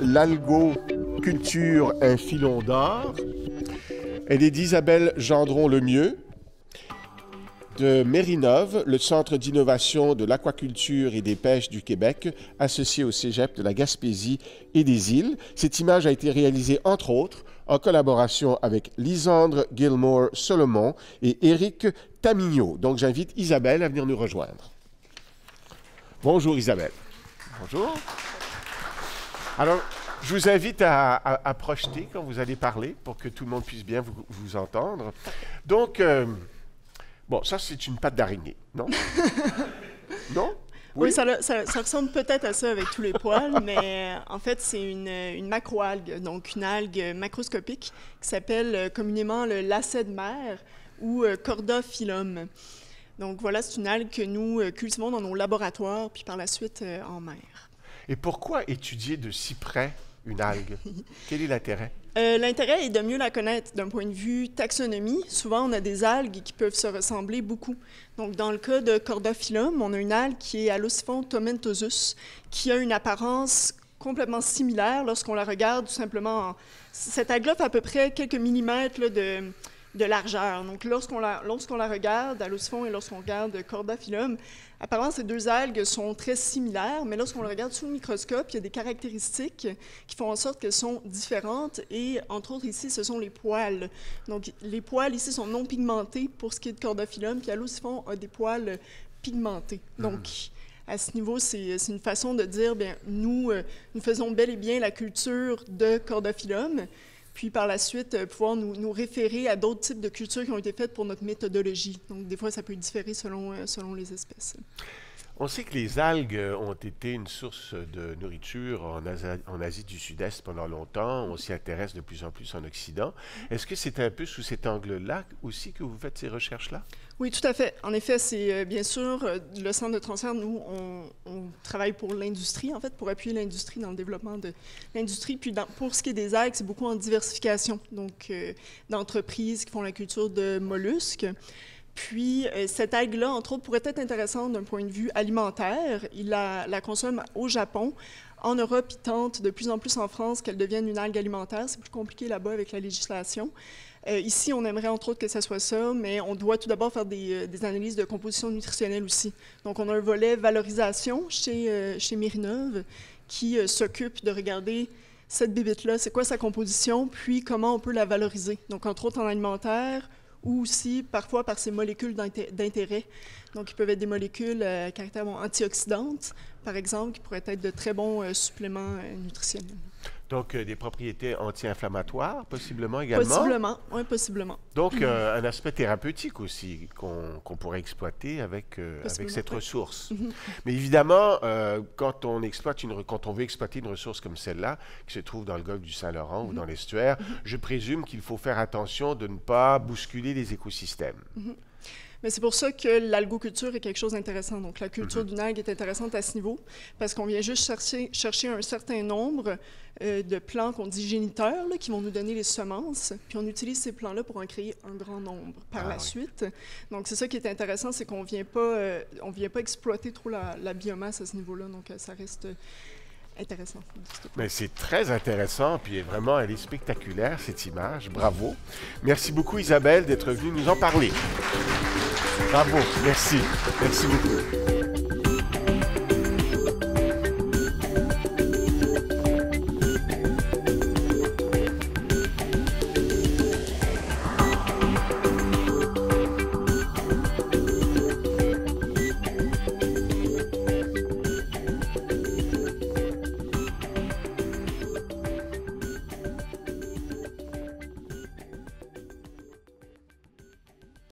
L'algoculture, un filon d'or. Elle est d'Isabelle Gendron-Lemieux, de Mérinov, le Centre d'innovation de l'aquaculture et des pêches du Québec, associé au Cégep de la Gaspésie et des Îles. Cette image a été réalisée, entre autres, en collaboration avec Lisandre Gilmore-Solomon et Éric Tamigno. Donc, j'invite Isabelle à venir nous rejoindre. Bonjour, Isabelle. Bonjour. Alors, je vous invite à projeter quand vous allez parler pour que tout le monde puisse bien vous entendre. Donc, bon, ça, c'est une patte d'araignée, non? Non? Oui, ça ressemble peut-être à ça avec tous les poils, mais en fait, c'est une macroalgue, donc une algue macroscopique qui s'appelle communément le lacet de mer ou Corda phyllum. Donc voilà, c'est une algue que nous cultivons dans nos laboratoires, puis par la suite en mer. Et pourquoi étudier de si près une algue? Quel est l'intérêt? L'intérêt est de mieux la connaître d'un point de vue taxonomie. Souvent, on a des algues qui peuvent se ressembler beaucoup. Donc, dans le cas de Corda phyllum, on a une algue qui est Allociphon tomentosus, qui a une apparence complètement similaire lorsqu'on la regarde tout simplement. Cette algue-là fait à peu près quelques millimètres là, de largeur. Donc, lorsqu'on la regarde, Allociphon, et lorsqu'on regarde Corda phyllum, apparemment, ces deux algues sont très similaires, mais lorsqu'on les regarde sous le microscope, il y a des caractéristiques qui font en sorte qu'elles sont différentes. Et, entre autres, ici, ce sont les poils. Donc, les poils ici sont non pigmentés pour ce qui est de Corda phyllum, puis Allociphon a des poils pigmentés. Donc, à ce niveau, c'est une façon de dire, bien, nous faisons bel et bien la culture de Corda phyllum, puis par la suite, pouvoir nous référer à d'autres types de cultures qui ont été faites pour notre méthodologie. Donc, des fois, ça peut différer selon les espèces. On sait que les algues ont été une source de nourriture en Asie du Sud-Est pendant longtemps. On s'y intéresse de plus en plus en Occident. Est-ce que c'est un peu sous cet angle-là aussi que vous faites ces recherches-là? Oui, tout à fait. En effet, c'est bien sûr le centre de transfert. Nous, on travaille pour l'industrie, en fait, pour appuyer l'industrie dans le développement de l'industrie. Puis pour ce qui est des algues, c'est beaucoup en diversification, donc d'entreprises qui font la culture de mollusques. Puis, cette algue-là, entre autres, pourrait être intéressante d'un point de vue alimentaire. Il la consomme au Japon. En Europe, il tente de plus en plus en France qu'elle devienne une algue alimentaire. C'est plus compliqué là-bas avec la législation. Ici, on aimerait entre autres que ça soit ça, mais on doit tout d'abord faire des analyses de composition nutritionnelle aussi. Donc, on a un volet valorisation chez Mérinov qui s'occupe de regarder cette bébête-là, c'est quoi sa composition, puis comment on peut la valoriser. Donc, entre autres en alimentaire, ou aussi parfois par ces molécules d'intérêt. Donc, ils peuvent être des molécules à caractère antioxydantes, par exemple, qui pourraient être de très bons suppléments nutritionnels. Donc, des propriétés anti-inflammatoires, possiblement également? Possiblement, oui, possiblement. Donc, un aspect thérapeutique aussi qu'on pourrait exploiter avec cette ressource. Mais évidemment, quand on veut exploiter une ressource comme celle-là, qui se trouve dans le golfe du Saint-Laurent ou dans l'estuaire, je présume qu'il faut faire attention de ne pas bousculer les écosystèmes. Mais c'est pour ça que l'algoculture est quelque chose d'intéressant. Donc, la culture d'une algue est intéressante à ce niveau, parce qu'on vient juste chercher un certain nombre de plants qu'on dit géniteurs, là, qui vont nous donner les semences, puis on utilise ces plants-là pour en créer un grand nombre par la suite. Donc, c'est ça qui est intéressant, c'est qu'on vient pas exploiter trop la biomasse à ce niveau-là, donc ça reste intéressant. Mais c'est très intéressant, puis vraiment, elle est spectaculaire, cette image. Bravo. Merci beaucoup, Isabelle, d'être venue nous en parler. Bravo. Merci. Merci beaucoup.